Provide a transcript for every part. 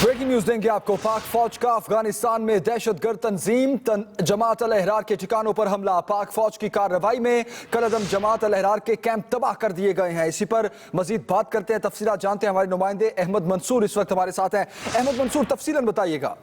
Breaking news देंगे आपको। पाक फौज का अफगानिस्तान में दहशतगर्द तंजीम जमात अल अहरार के ठिकानों पर हमला। पाक फौज की कार्रवाई में कलअदम जमात अल अहरार के कैंप तबाह कर दिए गए हैं। इसी पर मजीद बात करते हैं, तफसीलात जानते हैं। हमारे नुमाइंदे अहमद मंसूर इस वक्त हमारे साथ हैं। अहमद मंसूर, तफसीलन बताइएगा।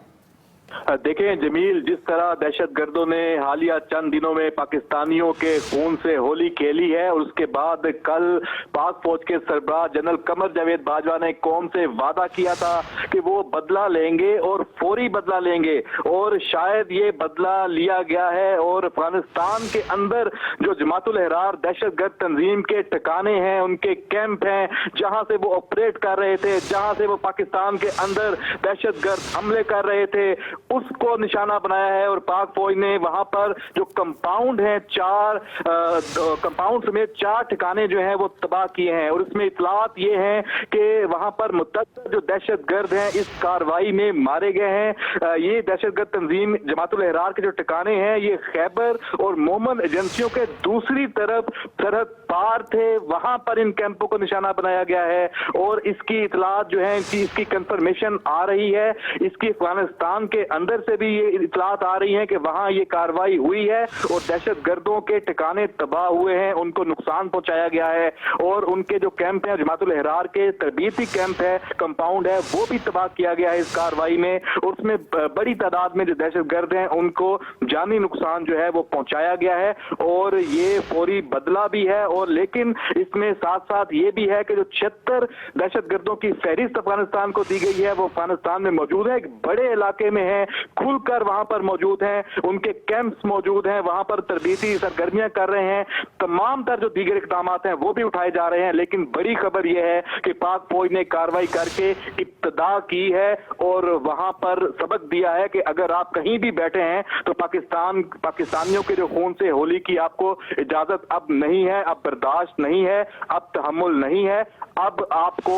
देखें जमील, जिस तरह दहशतगर्दों ने हालिया चंद दिनों में पाकिस्तानियों के खून से होली खेली है और उसके बाद कल पाक फौज के सरबराह जनरल कमर जावेद बाजवा ने कौम से वादा किया था कि वो बदला लेंगे और फौरी बदला लेंगे, और शायद ये बदला लिया गया है। और अफगानिस्तान के अंदर जो जमात अल अहरार दहशतगर्द तंजीम के ठिकाने हैं, उनके कैंप हैं, जहां से वो ऑपरेट कर रहे थे, जहां से वो पाकिस्तान के अंदर दहशतगर्द हमले कर रहे थे, उसको निशाना बनाया है। और पाक फौज ने वहां पर जो कंपाउंड हैं, 4 कंपाउंड समेत 4 ठिकाने जो हैं वो तबाह किए हैं। और इसमें इतलात ये हैं कि वहां पर मुतअद्दिद जो दहशतगर्द हैं इस कार्रवाई में मारे गए हैं। ये दहशतगर्द तंजीम जमात अल अहरार के जो ठिकाने हैं ये खैबर और मोमन एजेंसियों के दूसरी तरफ सरहद पार थे, वहां पर इन कैंपों को निशाना बनाया गया है। और इसकी इतलात जो है, इसकी कंफर्मेशन आ रही है। इसकी अफगानिस्तान के अंदर से भी ये इतलात आ रही है कि वहां ये कार्रवाई हुई है और दहशतगर्दों के ठिकाने तबाह हुए हैं, उनको नुकसान पहुंचाया गया है। और उनके जो कैंप हैं, जमात अल अहरार के तरबीती कैंप है, कंपाउंड है, वो भी तबाह किया गया है इस कार्रवाई में। और उसमें बड़ी तादाद में जो दहशतगर्द हैं उनको जानी नुकसान जो है वो पहुंचाया गया है। और ये फौरी बदला भी है। और लेकिन इसमें साथ साथ ये भी है कि जो 76 दहशतगर्दों की फहरिस्त अफगानिस्तान को दी गई है वो अफगानिस्तान में मौजूद है, एक बड़े इलाके में है, खुलकर वहां पर मौजूद हैं, उनके कैंप्स मौजूद हैं, वहां पर तरबीती सरगर्मियां कर रहे हैं। तमाम तर जो दीगर इकदाम हैं वो भी उठाए जा रहे हैं। लेकिन बड़ी खबर यह है कि पाक फौज ने कार्रवाई करके इब्तिदा की है और वहां पर सबक दिया है कि अगर आप कहीं भी बैठे हैं तो पाकिस्तानियों के जो खून से होली की आपको इजाजत अब नहीं है, अब बर्दाश्त नहीं है, अब तहम्मुल नहीं है। अब आपको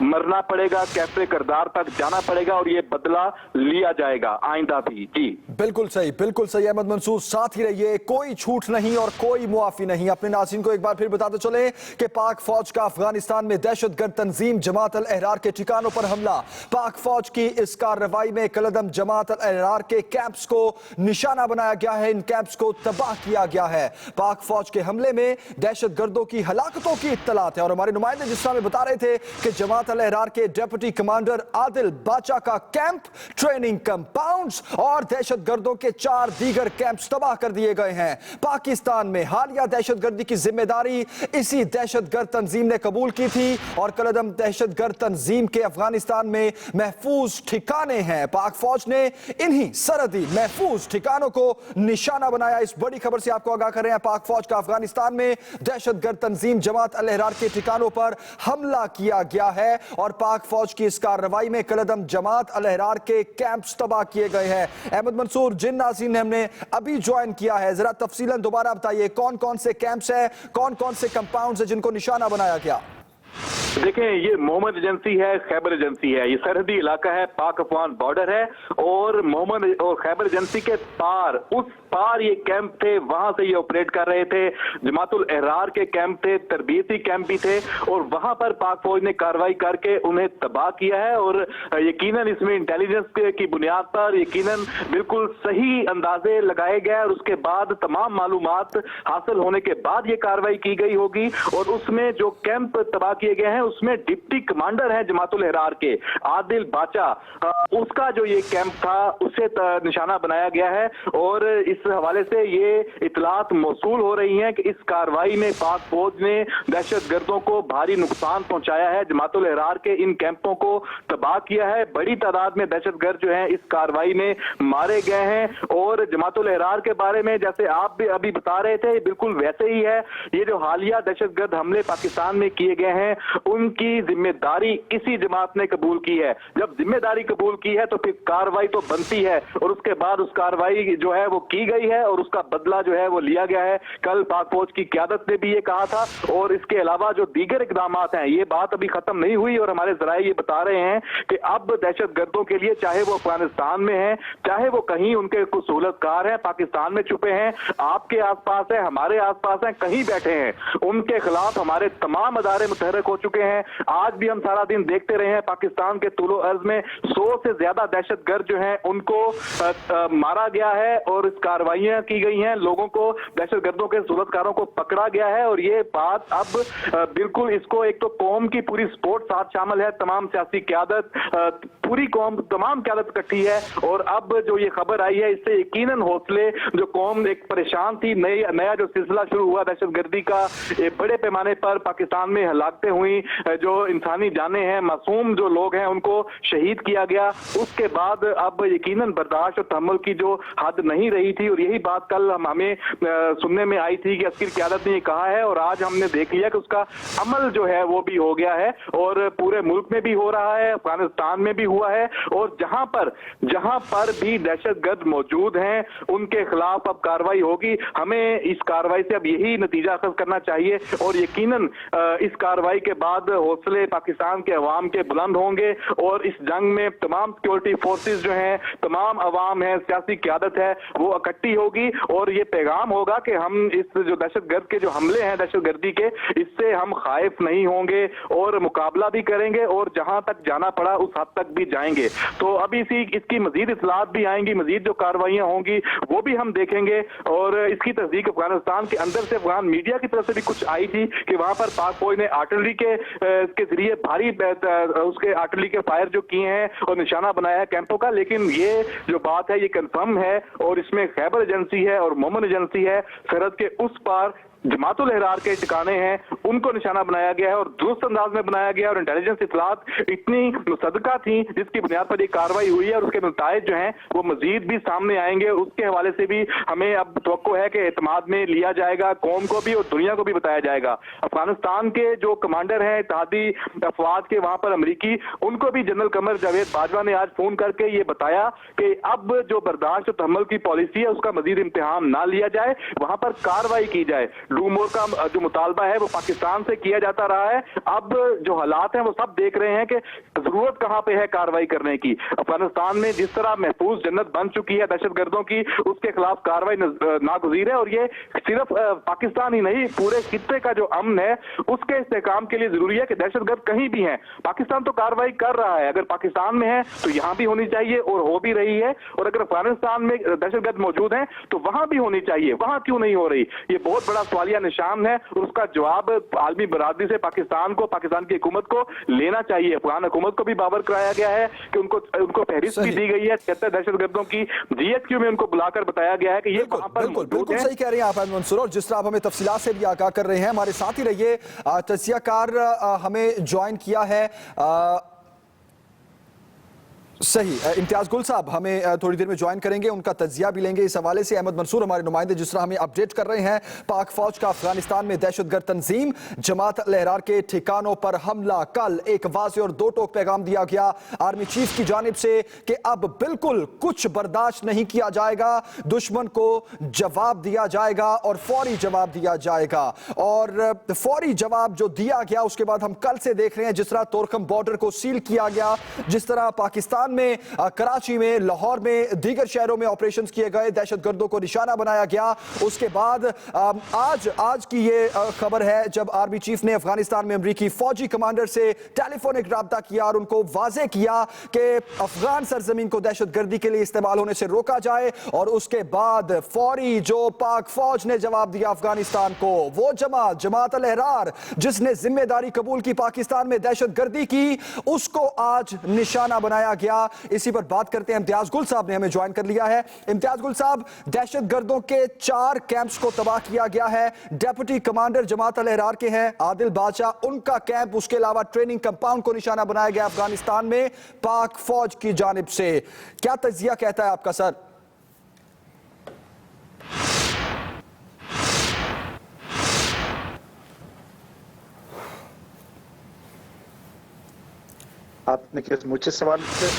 मरना पड़ेगा, कैफे करदार तक जाना पड़ेगा और ये बदला लिया जाएगा आइंदा भी। जी बिल्कुल सही, बिल्कुल सही अहमद मंसूर, साथ ही रहिए। कोई छूट नहीं और कोई मुआफी नहीं। अपने नाज़रीन को एक बार फिर बताते चले कि पाक फौज का अफगानिस्तान में दहशतगर्द तंजीम जमात अल अहरार के ठिकानों पर हमला। पाक फौज की इस कार्रवाई में कलअदम जमात अल अहरार के कैंप्स को निशाना बनाया गया है, इन कैंप्स को तबाह किया गया है। पाक फौज के हमले में दहशतगर्दों की हलाकतों की इत्तलात है। और हमारे नुमाइंदे जिस में बता रहे थे कि जमात अल अहरार के डेप्यूटी कमांडर आदिल बाचा का कैंप, ट्रेनिंग कंपाउंड्स और दहशतगर्दों के 4 दीगर कैंप्स तबाह कर दिए गए हैं। पाकिस्तान में हालिया दहशतगर्दी की जिम्मेदारी इसी दहशतगर्द तंजीम ने कबूल की थी और कलअदम दहशतगर्द तंजीम के अफगानिस्तान में महफूज ठिकाने हैं। पाक फौज ने इन्हीं सरहदी महफूज ठिकानों को निशाना बनाया। इस बड़ी खबर से आपको आगाह कर रहे हैं, पाक फौज का अफगानिस्तान में दहशतगर्द तंजीम जमात अल अहरार के ठिकानों पर हमला किया गया है और पाक फौज की इस कार्रवाई में कलअदम जमात अल अहरार के कैंप्स तबाह किए गए हैं। अहमद मंसूर, जिन नाज़रीन ने हमने अभी ज्वाइन किया है, जरा तफसीलन दोबारा बताइए कौन कौन से कैंप्स हैं, कौन कौन से कंपाउंड्स हैं जिनको निशाना बनाया गया। देखें, ये मोहम्मद एजेंसी है, खैबर एजेंसी है, ये सरहदी इलाका है, पाक अफगान बॉर्डर है। और मोहम्मद और खैबर एजेंसी के पार, उस पार ये कैंप थे, वहां से ये ऑपरेट कर रहे थे। जमात अल अहरार के कैंप थे, तरबीती कैंप भी थे, और वहां पर पाक फौज ने कार्रवाई करके उन्हें तबाह किया है। और यकीनन इसमें इंटेलिजेंस की बुनियाद पर यकीनन बिल्कुल सही अंदाजे लगाए गए और उसके बाद तमाम मालूमात हासिल होने के बाद ये कार्रवाई की गई होगी। और उसमें जो कैंप तबाह किए गए हैं उसमें डिप्टी कमांडर है जमात अल अहरार के आदिल बाचा, उसका जो ये कैंप था उसे निशाना बनाया गया है। और इस हवाले से ये इतलात मौसूल हो रही हैं कि इस कार्रवाई में पाक फौज ने दहशतगर्दों को भारी नुकसान पहुंचाया है, जमात अल अहरार के इन कैंपों को तबाह किया है। बड़ी तादाद में दहशतगर्द जो हैं इस कार्रवाई में मारे गए हैं। और जमात अल अहरार के बारे में जैसे आप भी अभी बता रहे थे, बिल्कुल वैसे ही है। ये जो हालिया दहशतगर्द हमले पाकिस्तान में किए गए हैं उनकी जिम्मेदारी इसी जमात ने कबूल की है। जब जिम्मेदारी कबूल की है तो फिर कार्रवाई तो बनती है और उसके बाद उस कार्रवाई जो है वो की की गई है और उसका बदला जो है वो लिया गया है। कल पाक फौज की क़यादत ने भी ये कहा था और इसके अलावा जो दीगर इक़दामात हैं, ये बात अभी खत्म नहीं हुई और हमारे ज़राए ये बता रहे हैं कि अब दहशतगर्दों के लिए, चाहे वो अफगानिस्तान में है, चाहे वो कहीं उनके कुछ सहूलतकार हैं, पाकिस्तान में छुपे हैं, आपके आसपास है, हमारे आसपास हैं, कहीं बैठे हैं, उनके खिलाफ हमारे तमाम अदारे मुतहर्रिक हो चुके हैं। आज भी हम सारा दिन देखते रहे हैं पाकिस्तान के तुलो अर्ज में 100 से ज्यादा दहशतगर्द जो हैं उनको मारा गया है और इस कार्रवाइयां की गई हैं, लोगों को, दहशतगर्दों के सूरतकारों को पकड़ा गया है। और ये बात अब बिल्कुल, इसको एक तो कौम की पूरी सपोर्ट साथ शामिल है, तमाम सियासी क़यादत, पूरी कौम, तमाम क़यादत इकट्ठी है। और अब जो ये खबर आई है, इससे यकीनन हौसले, जो कौम एक परेशान थी, नया जो सिलसिला शुरू हुआ दहशतगर्दी का, बड़े पैमाने पर पाकिस्तान में हलाकतें हुई, जो इंसानी जानें हैं, मासूम जो लोग हैं उनको शहीद किया गया, उसके बाद अब यकीनन बर्दाश्त और तहम्मुल की जो हद नहीं रही थी। और यही बात कल हमें सुनने में आई थी कि अस्करी क़यादत ने ये कहा है और आज हमने देख लिया कि उसका अमल जो है वो भी हो गया है और पूरे मुल्क में भी हो रहा है, अफगानिस्तान में भी हुआ है। और जहां पर भी दहशतगर्द मौजूद हैं उनके खिलाफ अब कार्रवाई होगी। हमें इस कार्रवाई से अब यही नतीजा अखज़ करना चाहिए और यकीनन इस कार्रवाई के बाद हौसले पाकिस्तान के अवाम के बुलंद होंगे और इस जंग में तमाम सिक्योरिटी फोर्सेस जो हैं, तमाम अवाम है, सियासी क़यादत है, वो इकट्ठी होगी और ये पैगाम होगा कि हम इस जो दहशतगर्द के जो हमले हैं, दहशतगर्दी के, इससे हम खाइफ नहीं होंगे और मुकाबला भी करेंगे और जहां तक जाना पड़ा उस हद तक भी जाएंगे। तो अभी इसकी मजीद इत्तलात भी आएंगी, मजीद जो कार्रवाइयां होंगी वो भी हम देखेंगे। और इसकी तस्दीक अफगानिस्तान के अंदर से अफगान मीडिया की तरफ से भी कुछ आई थी कि वहां पर पाक फौज ने आर्टिलरी के जरिए भारी उसके आर्टिलरी के फायर जो किए हैं और निशाना बनाया है कैंपों का। लेकिन ये जो बात है ये कंफर्म है और इसमें खैबर एजेंसी है और मोमन एजेंसी है, सरहद के उस पार जमातुल अहरार के ठिकाने हैं, उनको निशाना बनाया गया है और दुरुस्त अंदाज में बनाया गया और इंटेलिजेंस इत्तलात इतनी मुसद्दका थी जिसकी बुनियाद पर ये कार्रवाई हुई है और उसके नताइज जो हैं वो मजीद भी सामने आएंगे। उसके हवाले से भी हमें अब तवक्को है कि एतमाद में लिया जाएगा, कौम को भी और दुनिया को भी बताया जाएगा। अफगानिस्तान के जो कमांडर हैं इत्तेहादी अफवाज के वहां पर अमरीकी, उनको भी जनरल कमर जावेद बाजवा ने आज फोन करके ये बताया कि अब जो बर्दाश्त और तहम्मुल की पॉलिसी है उसका मजीद इम्तिहान ना लिया जाए, वहां पर कार्रवाई की जाए। डूमोर का जो मुतालबा है वो पाकिस्तान से किया जाता रहा है। अब जो हालात हैं वो सब देख रहे हैं कि जरूरत कहां पे है कार्रवाई करने की। अफगानिस्तान में जिस तरह महफूज जन्नत बन चुकी है दहशतगर्दों की, उसके खिलाफ कार्रवाई नागुज़ीर है और ये सिर्फ पाकिस्तान ही नहीं, पूरे खित्ते का जो अमन है उसके इस्तेहकाम के लिए जरूरी है कि दहशतगर्द कहीं भी हैं। पाकिस्तान तो कार्रवाई कर रहा है, अगर पाकिस्तान में है तो यहां भी होनी चाहिए और हो भी रही है, और अगर अफगानिस्तान में दहशतगर्द मौजूद हैं तो वहां भी होनी चाहिए, वहां क्यों नहीं हो रही? ये बहुत बड़ा सवालिया निशान है और उसका जवाब आलमी बरादरी से पाकिस्तान को, पाकिस्तान की हुकूमत को लेना चाहिए। अफगान हुकूमत को भी बावर कराया गया है कि उनको फहरिस्त भी दी गई है 76 दहशतगर्दों की, जीएचक्यू में उनको बुलाकर बताया गया है कि ये वहां पर बिल्कुल सही कह रहे हैं आप अहमद मंसूर, और जिस तरह आप हमें तफसीलात से भी आगाह कर रहे हैं, हमारे साथ ही रहिए। तजियाकार हमें ज्वाइन किया है सही इम्तियाज गुल साहब हमें थोड़ी देर में ज्वाइन करेंगे, उनका तजिया भी लेंगे इस हवाले से। अहमद मंसूर हमारे नुमाइंदे जिस तरह हमें अपडेट कर रहे हैं, पाक फौज का अफगानिस्तान में दहशतगर्द तंजीम जमात अल अहरार के ठिकानों पर हमला। कल एक वाज़ेह और दो टोक पैगाम दिया गया आर्मी चीफ की जानिब से कि अब बिल्कुल कुछ बर्दाश्त नहीं किया जाएगा, दुश्मन को जवाब दिया जाएगा और फौरी जवाब दिया जाएगा। और फौरी जवाब जो दिया गया उसके बाद हम कल से देख रहे हैं जिस तरह तोरखम बॉर्डर को सील किया गया, जिस तरह पाकिस्तान में, कराची में, लाहौर में, दीगर शहरों में ऑपरेशंस किए गए, दहशतगर्दों को निशाना बनाया गया। उसके बाद आज की ये खबर है जब आर्मी चीफ ने अफगानिस्तान में अमरीकी फौजी कमांडर से टेलीफोनिक राब्ता किया और उनको वाजे किया कि अफगान सरजमीन को दहशतगर्दी के लिए इस्तेमाल होने से रोका जाए। और उसके बाद फौरी जो पाक फौज ने जवाब दिया अफगानिस्तान को, वो जमात अल अहरार जिसने जिम्मेदारी कबूल की पाकिस्तान में दहशतगर्दी की, उसको आज निशाना बनाया गया। इसी पर बात करते हैं। इम्तियाज गुल साहब ने हमें ज्वाइन कर लिया है। इम्तियाज गुल साहब, दहशतगर्दों के 4 कैंप्स को तबाह किया गया है। डेप्यूटी कमांडर जमात अल अहरार के हैं आदिल बादशाह, उनका कैंप, उसके अलावा ट्रेनिंग कंपाउंड को निशाना बनाया गया अफगानिस्तान में पाक फौज की जानिब से। क्या तजिया कहता है आपका सर? आपने किस मुझसे सवाल किया?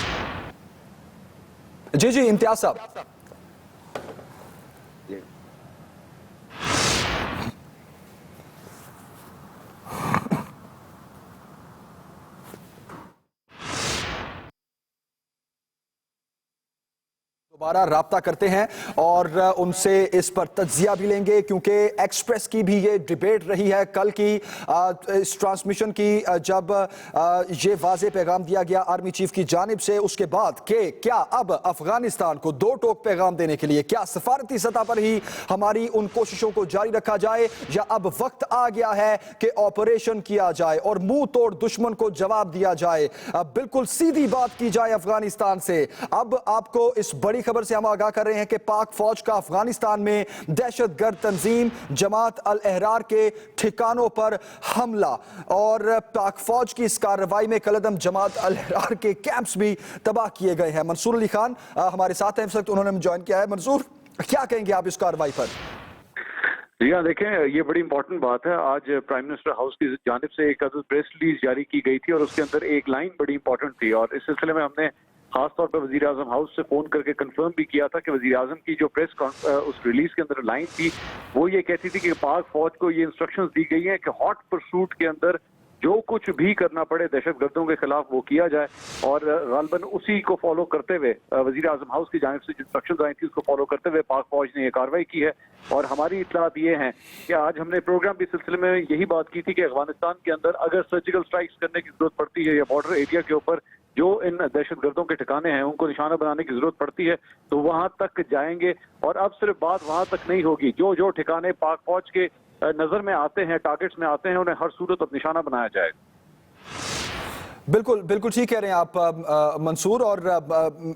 जी इम्तियाज साहब। दोबारा राब्ता करते हैं और उनसे इस पर तज्जिया भी लेंगे, क्योंकि एक्सप्रेस की भी ये डिबेट रही है कल की इस ट्रांसमिशन की, जब ये वाज़े पैगाम दिया गया आर्मी चीफ की जानिब से उसके बाद कि क्या अब अफगानिस्तान को दो टोक पैगाम देने के लिए क्या सफारती सतह पर ही हमारी उन कोशिशों को जारी रखा जाए, या अब वक्त आ गया है कि ऑपरेशन किया जाए और मुंह तोड़ दुश्मन को जवाब दिया जाए। बिल्कुल सीधी बात की जाए अफगानिस्तान से। अब आपको इस बड़ी खबर से हम आगाह कर रहे हैं कि पाक फौज का अफगानिस्तान में दहशतगर्द तंजीम जमात अल अहरार के ठिकानों पर हमला, और पाक फौज की इस कार्रवाई में कलदम जमात अल अहरार के कैंप्स भी तबाह किए गए हैं। मंसूर अली खान हमारे साथ हैं इस वक्त, उन्होंने ज्वाइन किया है। मंसूर, क्या कहेंगे आप इस कार्रवाई पर? जी हाँ, देखें, ये बड़ी इंपॉर्टेंट बात है। आज प्राइम मिनिस्टर हाउस की जानिब से एक प्रेस रिलीज जारी की गई थी और उसके अंदर एक लाइन बड़ी इंपॉर्टेंट थी, और इस सिलसिले में हमने खास तौर पर वजीर आजम हाउस से फोन करके कंफर्म भी किया था कि वजीर आजम की जो उस रिलीज के अंदर लाइन थी वो ये कहती थी कि पाक फौज को ये इंस्ट्रक्शंस दी गई हैं कि हॉट परसूट के अंदर जो कुछ भी करना पड़े दहशतगर्दों के खिलाफ वो किया जाए, और गालबन उसी को फॉलो करते हुए वजीर आजम हाउस की जानिब से जो इंस्ट्रक्शंस आई थी उसको फॉलो करते हुए पाक फौज ने ये कार्रवाई की है। और हमारी इत्तलात ये हैं कि आज हमने प्रोग्राम भी सिलसिले में यही बात की थी कि अफगानिस्तान के अंदर अगर सर्जिकल स्ट्राइक्स करने की जरूरत पड़ती है या बॉर्डर एरिया के ऊपर जो इन दहशतगर्दों के ठिकाने हैं उनको निशाना बनाने की जरूरत पड़ती है तो वहां तक जाएंगे। और अब सिर्फ बात वहां तक नहीं होगी, जो जो ठिकाने पाक फौज के नजर में आते हैं, टारगेट्स में आते हैं, उन्हें हर सूरत अब निशाना बनाया जाएगा। बिल्कुल बिल्कुल ठीक कह रहे हैं आप मंसूर, और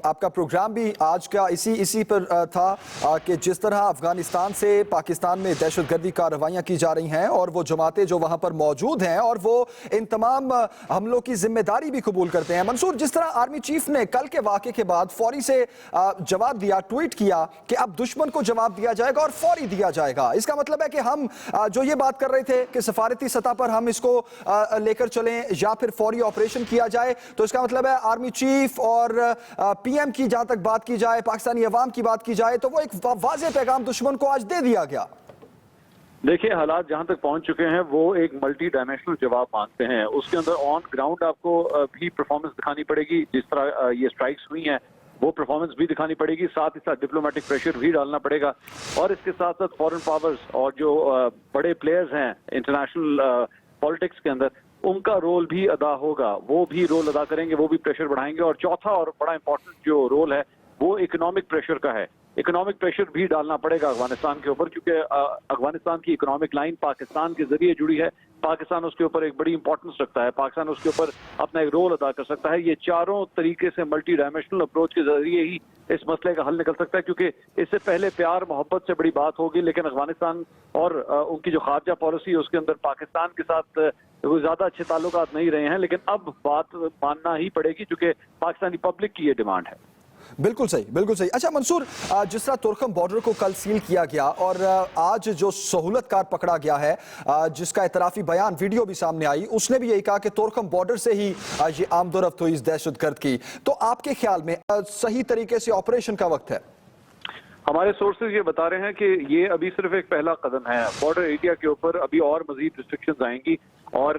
आपका प्रोग्राम भी आज का इसी पर था कि जिस तरह अफगानिस्तान से पाकिस्तान में दहशतगर्दी कार्रवाइयां की जा रही हैं और वो जमातें जो वहां पर मौजूद हैं और वो इन तमाम हमलों की जिम्मेदारी भी कबूल करते हैं। मंसूर, जिस तरह आर्मी चीफ ने कल के वाक़े के बाद फौरी से जवाब दिया, ट्वीट किया कि अब दुश्मन को जवाब दिया जाएगा और फौरी दिया जाएगा, इसका मतलब है कि हम जो ये बात कर रहे थे कि सफारती सतह पर हम इसको लेकर चलें या फिर फौरी ऑपरेशन किया जाए, तो इसका मतलब है आर्मी चीफ और पीएम की जहां तक बात की जाए, पाकिस्तानी अवाम की बात की जाए, तो वो एक वाज़े पैगाम दुश्मन को आज दे दिया गया। देखिए, हालात जहां तक पहुंच चुके हैं वो एक मल्टी डायमेंशनल जवाब मांगते हैं। उसके अंदर ऑन ग्राउंड आपको भी परफॉर्मेंस दिखानी पड़ेगी, जिस तरह ये स्ट्राइक्स हुई हैं वो परफॉर्मेंस भी दिखानी पड़ेगी, साथ ही साथ डिप्लोमेटिक प्रेशर भी डालना पड़ेगा, और इसके साथ साथ फॉरेन पावर्स और जो बड़े प्लेयर्स हैं इंटरनेशनल पॉलिटिक्स के अंदर उनका रोल भी अदा होगा, वो भी रोल अदा करेंगे, वो भी प्रेशर बढ़ाएंगे। और चौथा और बड़ा इंपॉर्टेंट जो रोल है वो इकोनॉमिक प्रेशर का है। इकोनॉमिक प्रेशर भी डालना पड़ेगा अफगानिस्तान के ऊपर, क्योंकि अफगानिस्तान की इकोनॉमिक लाइन पाकिस्तान के जरिए जुड़ी है। पाकिस्तान उसके ऊपर एक बड़ी इंपॉर्टेंस रखता है, पाकिस्तान उसके ऊपर अपना एक रोल अदा कर सकता है। ये चारों तरीके से मल्टी डायमेंशनल अप्रोच के जरिए ही इस मसले का हल निकल सकता है, क्योंकि इससे पहले प्यार मोहब्बत से बड़ी बात होगी, लेकिन अफगानिस्तान और उनकी जो खारजा पॉलिसी है उसके अंदर पाकिस्तान के साथ ज्यादा अच्छे ताल्लुकात नहीं रहे हैं, लेकिन अब बात मानना ही पड़ेगी क्योंकि पाकिस्तानी पब्लिक की ये डिमांड है। बिल्कुल सही, बिल्कुल सही। अच्छा मंसूर, जिस तरह तुर्कम बॉर्डर को कल सील किया गया और आज जो सहूलतकार पकड़ा गया है, जिसका इतराफी बयान वीडियो भी सामने आई, उसने भी यही कहा कि तुर्कम बॉर्डर से ही ये आमदोरफ्त हुई इस दहशतगर्द की, तो आपके ख्याल में सही तरीके से ऑपरेशन का वक्त है? हमारे सोर्सेज ये बता रहे हैं कि ये अभी सिर्फ एक पहला कदम है। बॉर्डर एरिया के ऊपर अभी और मजीद रिस्ट्रिक्शंस आएंगी और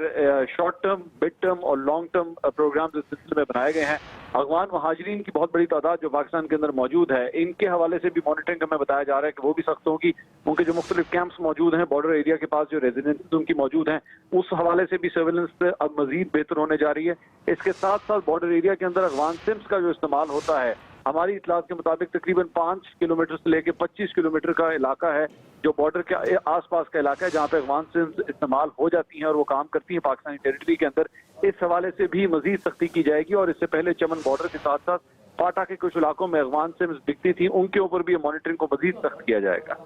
शॉर्ट टर्म, मिड टर्म और लॉन्ग टर्म प्रोग्राम्स इस सिलसिले में बनाए गए हैं। अफगान महाजरीन की बहुत बड़ी तादाद जो पाकिस्तान के अंदर मौजूद है, इनके हवाले से भी मॉनिटरिंग हमें बताया जा रहा है कि वो भी सख्त होगी। उनके जो मुख्तलिफ कैंप्स मौजूद हैं बॉर्डर एरिया के पास, जो रेजिडेंसेज उनकी मौजूद हैं, उस हवाले से भी सर्वेलेंस अब मजीद बेहतर होने जा रही है। इसके साथ साथ बॉर्डर एरिया के अंदर अफगान सिम्स का जो इस्तेमाल होता है, हमारी इतलात के मुताबिक तकरीबन 5 किलोमीटर से लेकर 25 किलोमीटर का इलाका है जो बॉर्डर के आसपास का इलाका है, जहाँ पे अफगान सिम्स इस्तेमाल हो जाती हैं और वो काम करती हैं पाकिस्तानी टेरिटरी के अंदर। इस हवाले से भी मजीद सख्ती की जाएगी और इससे पहले चमन बॉर्डर के साथ साथ पाटा के कुछ इलाकों में अफगान सिम्स दिखती थी, उनके ऊपर भी मॉनिटरिंग को मजीद सख्त किया जाएगा।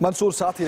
मंसूर, साथ ही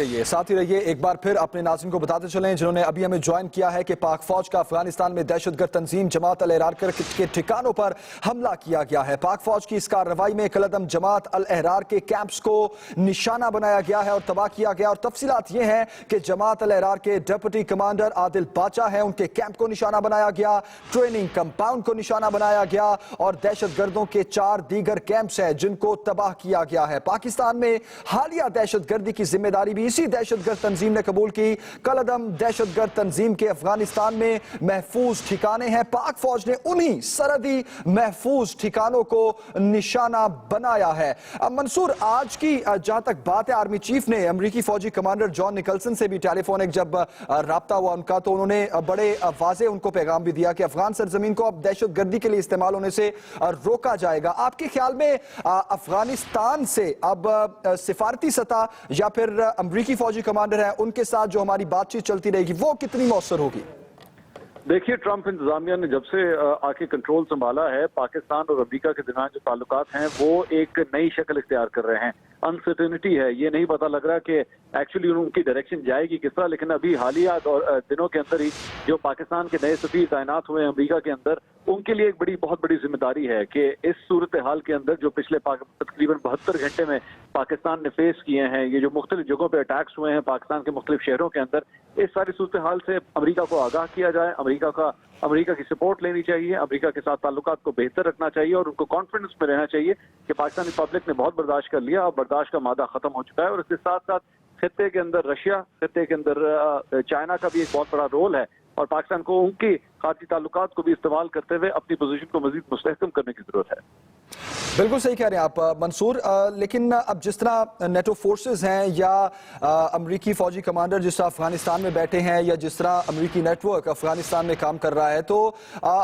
रहिए। एक बार फिर अपने नाज़रीन को बताते चलें जिन्होंने अभी हमें ज्वाइन किया है कि पाक फौज का अफगानिस्तान में दहशतगर्द तंजीम जमात अल अहरार के ठिकानों पर हमला किया गया है। पाक फौज की इस कार्रवाई में कलदम जमात अल अहरार के कैंप्स को निशाना बनाया गया है और तबाह किया गया। और तफसीलात ये हैं कि जमात अल अहरार के डिप्टी कमांडर आदिल बाचा है, उनके कैंप को निशाना बनाया गया, ट्रेनिंग कंपाउंड को निशाना बनाया गया और दहशतगर्दों के 4 दीगर कैंप्स हैं जिनको तबाह किया गया है। पाकिस्तान में हालिया दहशतगर्दी की की जिम्मेदारी भी इसी दहशतगर्द तंजीम ने कबूल की। कलअदम दहशतगर्द तंजीम के अफगानिस्तान में महफूज ठिकाने हैं, पाक फौज ने उन्हीं सरहदी महफूज ठिकानों को निशाना बनाया है। अब मंसूर, आज की जहां तक बात है, आर्मी चीफ ने अमेरिकी फौजी कमांडर जॉन निकलसन से भी टेलीफोनिक जब राब्ता हुआ उनका, तो उन्होंने बड़े वाज़ेह उनको पैगाम भी दिया कि अफगान सरजमीन को अब दहशतगर्दी के लिए इस्तेमाल होने से रोका जाएगा। आपके ख्याल में अफगानिस्तान से अब सिफारती सतह या फिर अमेरिकी फौजी कमांडर हैं उनके साथ जो हमारी बातचीत चलती रहेगी वो कितनी मौसर होगी? देखिए, ट्रंप इंतजामिया ने जब से आके कंट्रोल संभाला है, पाकिस्तान और अमेरिका के दरमियान जो ताल्लुकात हैं वो एक नई शक्ल इख्तियार कर रहे हैं। अनसर्टेनिटी है, ये नहीं पता लग रहा कि एक्चुअली उनकी डायरेक्शन जाएगी किस तरह। लेकिन अभी हालिया दिनों के अंदर ही जो पाकिस्तान के नए सफीर तैनात हुए हैं अमेरिका के अंदर, उनके लिए एक बहुत बड़ी जिम्मेदारी है कि इस सूरत हाल के अंदर जो पिछले तकरीबन 72 घंटे में पाकिस्तान ने फेस किए हैं, ये जो मुख्तलिफ जगहों पर अटैक्स हुए हैं पाकिस्तान के मुख्तलिफ शहरों के अंदर, इस सारी सूरत हाल से अमेरिका को आगाह किया जाए, अमेरिका की सपोर्ट लेनी चाहिए, अमेरिका के साथ ताल्लुकात को बेहतर रखना चाहिए और उनको कॉन्फिडेंस में रहना चाहिए कि पाकिस्तानी पब्लिक ने बहुत बर्दाश्त कर लिया, अब बर्दाश्त का मादा खत्म हो चुका है। और इसके साथ साथ खित्ते के अंदर रशिया, खित्ते के अंदर चाइना का भी एक बहुत बड़ा रोल है और पाकिस्तान को उनकी खाती ताल्लुकात को भी इस्तेमाल करते हुए अपनी पोजीशन को मजीद मुस्तहकम करने की जरूरत है। बिल्कुल सही कह रहे हैं आप मंसूर, लेकिन अब जिस तरह नेटो फोर्सेस हैं या अमेरिकी फौजी कमांडर जिस तरह अफगानिस्तान में बैठे हैं या जिस तरह अमेरिकी नेटवर्क अफगानिस्तान में काम कर रहा है, तो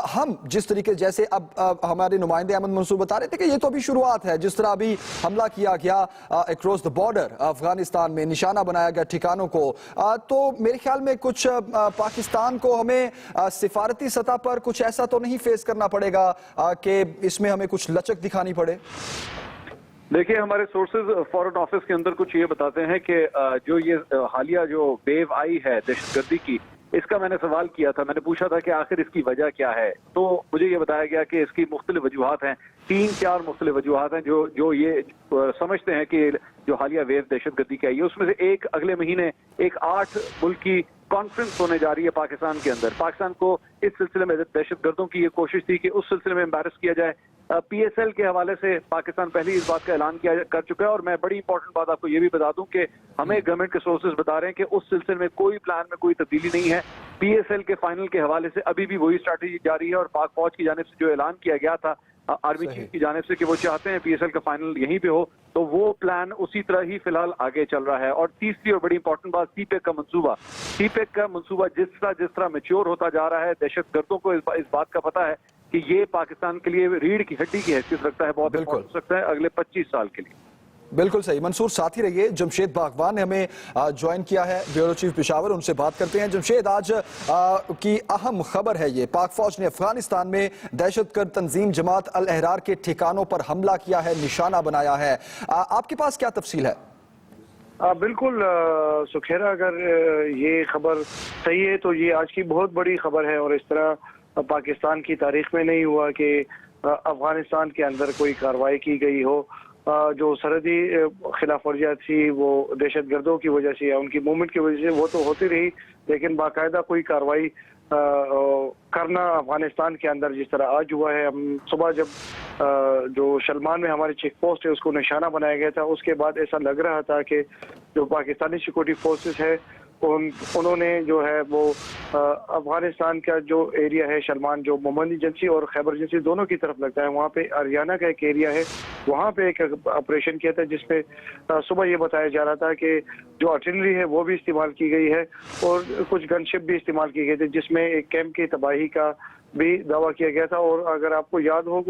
हम जिस तरीके जैसे अब हमारे नुमाइंदे अहमद मंसूर बता रहे थे कि ये तो अभी शुरुआत है, जिस तरह अभी हमला किया गया अक्रॉस द बॉर्डर अफगानिस्तान में, निशाना बनाया गया ठिकानों को, तो मेरे ख्याल में कुछ पाकिस्तान को हमें सिफारती सतह पर कुछ ऐसा तो नहीं फेस करना पड़ेगा कि इसमें हमें कुछ लचक दिखानी पड़े। देखिए, हमारे सोर्सेज फॉरेन ऑफिस के अंदर कुछ ये बताते हैं कि जो ये हालिया जो वेव आई है दहशतगर्दी की, इसका मैंने सवाल किया था, मैंने पूछा था कि आखिर इसकी वजह क्या है, तो मुझे ये बताया गया कि इसकी मुख्तलिफ वजूहात हैं, 3-4 मुख्तलिफ वजूहात हैं जो ये समझते हैं कि जो हालिया वेव दहशतगर्दी की आई है, उसमें से एक अगले महीने एक 8 मुल्क की कॉन्फ्रेंस होने जा रही है पाकिस्तान के अंदर। पाकिस्तान को इस सिलसिले में दहशतगर्दों की ये कोशिश थी कि उस सिलसिले में एम्बैरस किया जाए। PSL के हवाले से पाकिस्तान पहले इस बात का ऐलान कर चुका है और मैं बड़ी इंपॉर्टेंट बात आपको ये भी बता दूं कि हमें गवर्नमेंट के सोर्सेज बता रहे हैं कि उस सिलसिले में कोई प्लान में कोई तब्दीली नहीं है। PSL के फाइनल के हवाले से अभी भी वही स्ट्रैटेजी जारी है और पाक फौज की जानिब से जो ऐलान किया गया था आर्मी चीफ की जानिब से कि वो चाहते हैं PSL का फाइनल यहीं पे हो, तो वो प्लान उसी तरह ही फिलहाल आगे चल रहा है। और तीसरी और बड़ी इंपॉर्टेंट बात, सीपेक का मंसूबा जिस तरह मैच्योर होता जा रहा है, दहशतगर्दों को इस बात का पता है कि ये पाकिस्तान के लिए रीढ़ की हड्डी की हैसियत रखता है, बहुत इंपॉर्टेंट हो सकता है अगले 25 साल के लिए। बिल्कुल सही मंसूर, साथ ही रहिए। जमशेद बागवान ने हमें ज्वाइन किया है, ब्यूरो चीफ पेशावर, उनसे बात करते हैं। जमशेद, आज की अहम खबर है ये, पाक फौज ने अफगानिस्तान में दहशतगर्द तंजीम जमात अल अहरार के ठिकानों पर हमला किया है, निशाना बनाया है, आपके पास क्या तफसील है? बिल्कुल सुखेरा, अगर ये खबर सही है तो ये आज की बहुत बड़ी खबर है और इस तरह पाकिस्तान की तारीख में नहीं हुआ कि अफगानिस्तान के अंदर कोई कार्रवाई की गई हो। जो सरहदी खिलाफ वर्जियात थी वो दहशतगर्दों की वजह से या उनकी मूवमेंट की वजह से वो तो होती रही, लेकिन बाकायदा कोई कार्रवाई करना अफगानिस्तान के अंदर जिस तरह आज हुआ है। हम सुबह जब जो शलमान में हमारी चेक पोस्ट है उसको निशाना बनाया गया था, उसके बाद ऐसा लग रहा था कि जो पाकिस्तानी सिक्योरिटी फोर्सेस है उन्होंने जो है वो अफगानिस्तान का जो एरिया है शलमान, जो मोहम्मद एजेंसी और खैबर एजेंसी दोनों की तरफ लगता है, वहाँ पे हरियाणा का एक एरिया है, वहाँ पे एक ऑपरेशन किया था जिसमें सुबह ये बताया जा रहा था कि जो आर्टिलरी है वो भी इस्तेमाल की गई है और कुछ गनशिप भी इस्तेमाल की गई थी, जिसमें एक कैंप की तबाही का भी दावा किया गया था। और अगर आपको याद हो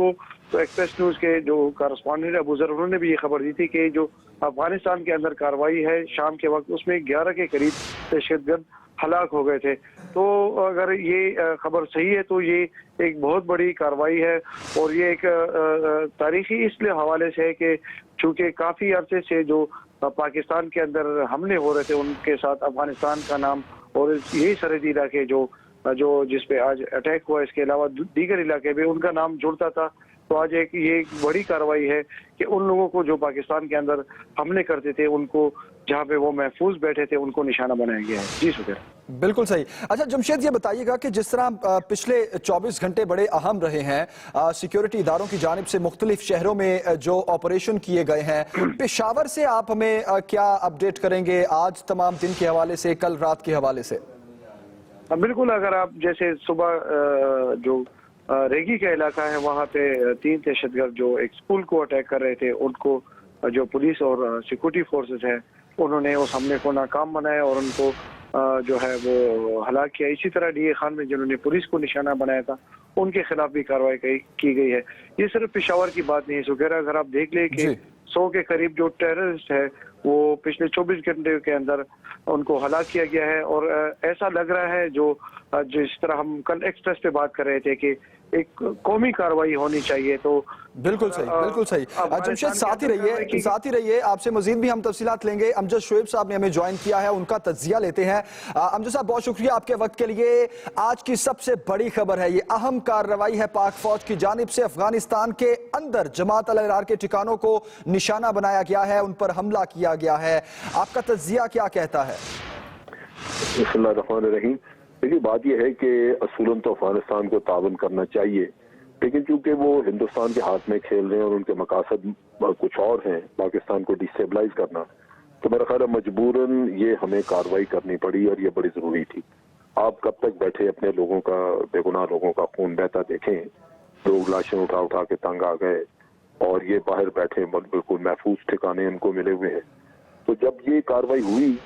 तो एक्सप्रेस न्यूज के जो कॉरेस्पॉन्डेंट अबूजर, उन्होंने भी ये खबर दी थी कि जो अफगानिस्तान के अंदर कार्रवाई है शाम के वक्त, उसमें 11 के करीब दहशतगर्द हलाक हो गए थे। तो अगर ये खबर सही है तो ये एक बहुत बड़ी कार्रवाई है और ये एक तारीखी इसलिए हवाले से है कि चूंकि काफ़ी अरसे से जो पाकिस्तान के अंदर हमले हो रहे थे उनके साथ अफगानिस्तान का नाम और यही सरहदी इलाके जो जो जिस पे आज अटैक हुआ, इसके अलावा दीगर इलाके में उनका नाम जुड़ता था। तो आज ये एक बड़ी कार्रवाई है कि उन लोगों को जो पाकिस्तान के अंदर हमले करते थे, उनको जहाँ पे वो महफूज बैठे थे, उनको निशाना बनाया गया है। जी शुक्रिया। बिल्कुल सही। अच्छा जमशेद, ये बताइएगा कि जिस तरह पिछले 24 घंटे बड़े अहम रहे हैं सिक्योरिटी इदारों की जानिब से मुख्तलिफ शहरों में जो ऑपरेशन किए गए हैं, पेशावर से आप हमें क्या अपडेट करेंगे आज तमाम दिन के हवाले से, कल रात के हवाले से? बिल्कुल, अगर आप जैसे सुबह जो रेगी का इलाका है, वहाँ पे 3 दहशतगर्द जो एक स्कूल को अटैक कर रहे थे, उनको जो पुलिस और सिक्योरिटी फोर्सेस है, उन्होंने उस हमले को नाकाम बनाया और उनको जो है वो हलाक किया। इसी तरह डीए खान में जिन्होंने पुलिस को निशाना बनाया था, उनके खिलाफ भी कार्रवाई की गई है। ये सिर्फ पेशावर की बात नहीं है सुखैर, अगर आप देख ले कि 100 के करीब जो टेररिस्ट है वो पिछले 24 घंटे के अंदर उनको हलाक किया गया है। और ऐसा लग रहा है जो जिस तरह हम कल एक्सप्रेस पे बात कर रहे थे कि एक कौमी कार्रवाई होनी चाहिए, तो बिल्कुल सही, बिल्कुल सही। जमशेद साथ ही रहिए, आपसे मजीद भी हम तफसीलात लेंगे। अमजद शोएब साहब ने हमें ज्वाइन किया है, उनका तज्जिया लेते हैं। अमजद साहब, बहुत शुक्रिया आपके वक्त के लिए। आज की सबसे बड़ी खबर है, ये अहम कार्रवाई है पाक फौज की जानिब से। अफगानिस्तान के अंदर जमात अल-अहरार के ठिकानों को निशाना बनाया गया है, उन पर हमला किया गया है। आपका तज्जिया क्या कहता है? बिस्मिल्लाहिर्रहमानिर्रहीम। देखिए, बात यह है कि असूलन तो अफगानिस्तान को तावन करना चाहिए, लेकिन चूंकि वो हिंदुस्तान के हाथ में खेल रहे हैं और उनके मकासद कुछ और हैं, पाकिस्तान को डिस्टेबलाइज करना, तो मेरा ख्याल है मजबूरन ये हमें कार्रवाई करनी पड़ी और ये बड़ी जरूरी थी। आप कब तक बैठे अपने लोगों का, बेगुनाह लोगों का खून बहता देखें? लोग लाशें उठा उठा के तंग आ गए और ये बाहर बैठे बिल्कुल महफूज ठिकाने इनको मिले हुए हैं। तो जब ये कार्रवाई हुई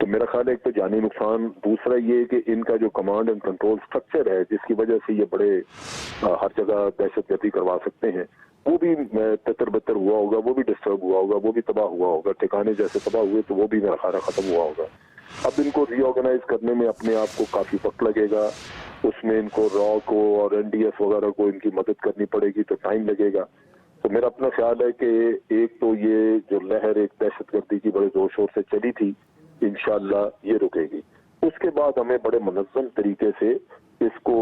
तो मेरा ख्याल है एक तो जानी नुकसान, दूसरा ये कि इनका जो कमांड एंड कंट्रोल स्ट्रक्चर है जिसकी वजह से ये बड़े हर जगह दहशतगर्दी करवा सकते हैं, वो भी तितर बितर हुआ होगा, वो भी डिस्टर्ब हुआ होगा, वो भी तबाह हुआ होगा। ठिकाने जैसे तबाह हुए तो वो भी मेरा ख्याल खत्म हुआ होगा। अब इनको रीऑर्गेनाइज करने में अपने आप को काफी वक्त लगेगा, उसमें इनको रॉ को और एनडीएस वगैरह को इनकी मदद करनी पड़ेगी, तो टाइम लगेगा। तो मेरा अपना ख्याल है कि एक तो ये जो लहर एक दहशतगर्दी की बड़े जोर शोर से चली थी, इंशाअल्लाह ये रुकेगी। उसके बाद हमें बड़े मुनज़्ज़म तरीके से इसको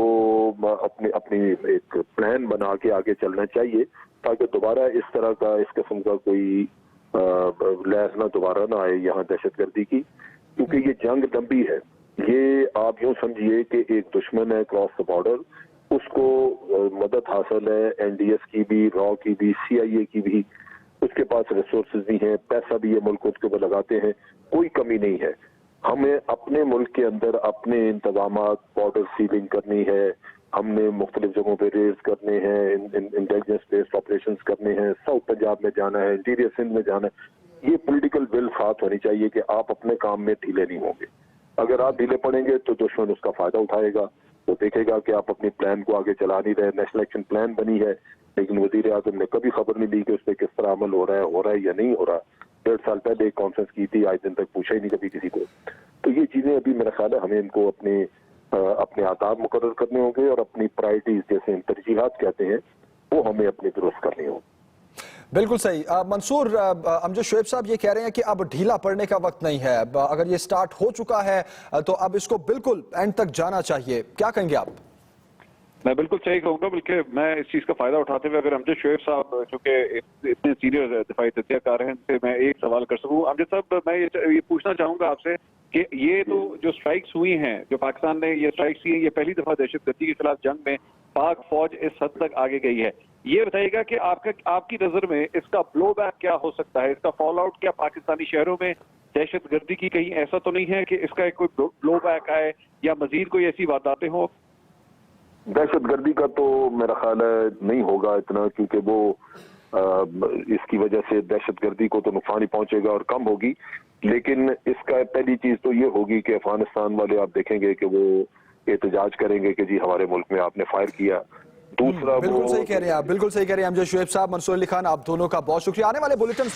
अपनी एक प्लान बना के आगे चलना चाहिए, ताकि दोबारा इस तरह का, इस किस्म का कोई लहर ना दोबारा ना आए यहाँ दहशतगर्दी की, क्योंकि ये जंग लंबी है। ये आप यूं समझिए कि एक दुश्मन है क्रॉस द बॉर्डर, उसको मदद हासिल है एनडीएस की भी, रॉ की भी, सीआईए की भी, उसके पास रिसोर्सेज भी हैं, पैसा भी ये मुल्क उसके ऊपर लगाते हैं, कोई कमी नहीं है। हमें अपने मुल्क के अंदर अपने इंतजामात, बॉर्डर सीलिंग करनी है, हमने मुख्तलिफ जगहों पे रेड्स करने हैं, इंटेलिजेंस बेस्ड ऑपरेशन करने हैं, साउथ पंजाब में जाना है, इंटीरियर सिंध में जाना है। ये पॉलिटिकल विल साथ होनी चाहिए कि आप अपने काम में ढीले नहीं होंगे। अगर आप ढीले पड़ेंगे तो दुश्मन उसका फायदा उठाएगा, वो देखेगा कि आप अपनी प्लान को आगे चला नहीं रहे। नेशनल एक्शन प्लान बनी है, लेकिन वजीर आजम ने कभी खबर नहीं दी कि उस पर किस तरह अमल हो रहा है या नहीं हो रहा। 1.5 साल पहले एक कॉन्फ्रेंस की थी, आज दिन तक पूछा ही नहीं कभी किसी को। तो ये चीजें अभी मेरा ख्याल है हमें इनको अपने आदाब मुकर्रर करने होंगे और अपनी प्रायोरिटीज, जैसे तरजीहात कहते हैं, वो हमें अपनी दुरुस्त करनी होगी। बिल्कुल सही। मंसूर, अमजद शोएब साहब ये कह रहे हैं कि अब ढीला पड़ने का वक्त नहीं है, अगर ये स्टार्ट हो चुका है तो अब इसको बिल्कुल एंड तक जाना चाहिए। क्या कहेंगे आप? मैं बिल्कुल सही कहूंगा, बल्कि मैं इस चीज का फायदा उठाते हुए अगर अमजद शोएब साहब चूंकि इतने सीनियर दिफाई तज्जियाकार हैं, इनसे मैं एक सवाल कर सकूं। अमजद साहब, मैं ये पूछना चाहूंगा आपसे कि ये तो जो स्ट्राइक्स हुई हैं, जो पाकिस्तान ने ये स्ट्राइक्स की, ये पहली दफा दहशतगर्दी के खिलाफ जंग में पाक फौज इस हद तक आगे गई है। ये बताइएगा कि आपकी नजर में इसका ब्लो बैक क्या हो सकता है, इसका फॉल आउट क्या पाकिस्तानी शहरों में दहशतगर्दी की कहीं ऐसा तो नहीं है कि इसका एक कोई ब्लो बैक आए या मजीद कोई ऐसी वारदातें हो? दहशतगर्दी का तो मेरा ख्याल है नहीं होगा इतना, क्योंकि वो इसकी वजह से दहशतगर्दी को तो नुकसान ही पहुंचेगा और कम होगी। लेकिन इसका पहली चीज तो ये होगी कि अफगानिस्तान वाले आप देखेंगे कि वो एहतजाज करेंगे कि जी हमारे मुल्क में आपने फायर किया। दूसरा, बिल्कुल सही कह रहे हैं आप, बिल्कुल सही कह रहे हैं अमजद शोएब साहब, मंसूर अली खान, आप दोनों का बहुत शुक्रिया। आने वाले बुलेटिन